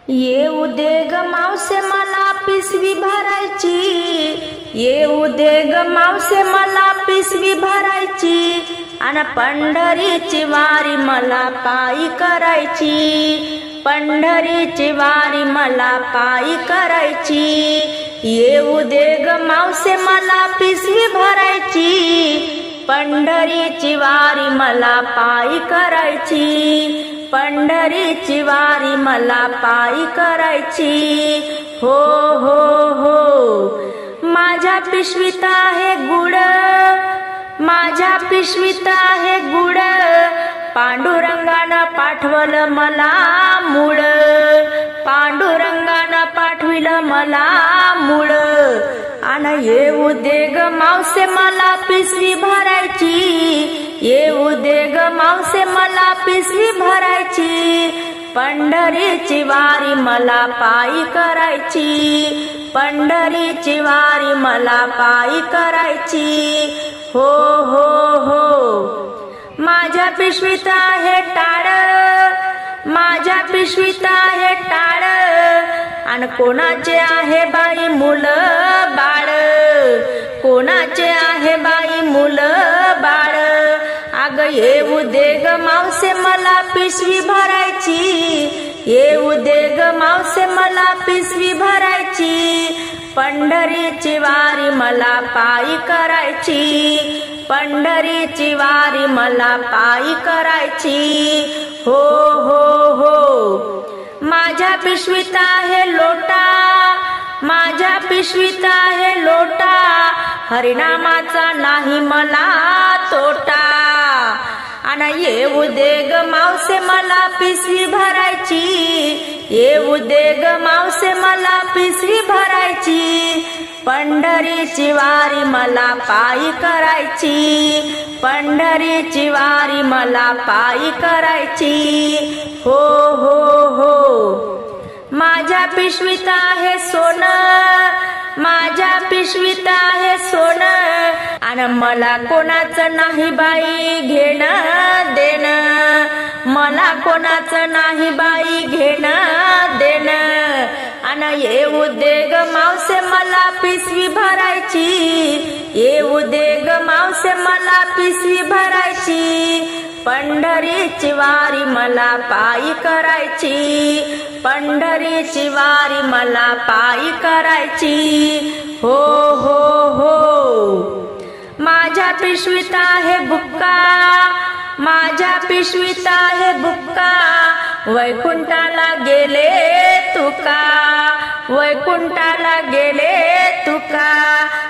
येऊ दे ग मावसे मला पिशवी भरायची, येऊ दे ग मावसे मला पिशवी भरायची, आणि पंढरीची वारी मला पायी करायची, पंढरीची वारी मला पायी करायची। येऊ दे ग मावसे मला पिशवी भरायची, पंढरीची वारी मला पायी करायची, पंढरीची वारी मला पायी करायची। हो हो हो माझ्या पिशवीत आहे गुड, माझ्या पिशवीत आहे गुड, पांडुरंगानं पाठवलं मला मूळ, पांडुरंगानं पाठविलं मला मूळ। आणि येऊ दे ग मावसे मला पिशवी भरायची, येऊ दे ग मावसे मला पिशवी भरायची, पंढरीची वारी मला पायी करायची, पंढरीची वारी मला पायी करायची। हो हो हो माझ्या पिशवीत आहे टाळ, माझ्या पिशवीत आहे टाळ, आणि कोणाचे आहे बाई मुलं बाळ, कोणाचे आहे बाई मुलं बाळ। अग येऊ दे ग मावसे मला पिशवी भरायची, येऊ दे ग मावसे मला पिशवी भरायची, पंढरीची वारी मला पायी करायची, पंढरीची वारी मला पायी करायची। हो हो हो माझ्या पिशवीत आहे लोटा, माझ्या पिशवीत आहे लोटा, हरिनामाचा नाही मला तोटा। आणि येऊ दे ग मावसे मला पिशवी भरायची, येऊ दे ग मावसे मला पिशवी भरायची, पंढरीची वारी मला पायी करायची, पंढरीची वारी मला पायी करायची। हो हो हो माझ्या पिशवीत आहे सोनं, माझ्या पिशवीत आहे सोनं, आणि मला कोणाचं नाही बाई घेणं देणं, मला कोणाचं नाही बाई घेणं देणं। आणि येऊ दे ग मावसे मला पिशवी भरायची, येऊ दे ग मावसे मला पिशवी भरायची, पंढरीची वारी मला पायी करायची, पंढरीची वारी मला पायी करायची। हो हो हो माझ्या पिशवीत आहे बुक्का, माझ्या पिशवीत आहे बुक्का, वैकुंठाला गेले तुका, वैकुंठाला गेले तुका।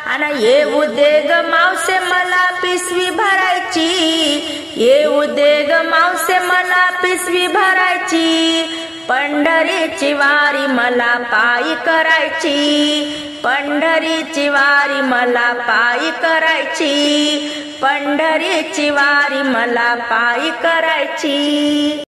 आणि येऊ दे ग मावसे मला पिशवी भरायची, येऊ दे ग मावसे मला पिशवी भरायची, पंढरीची वारी मला पायी करायची, पंढरीची वारी मला पायी करायची, पंढरीची वारी मला पायी करायची।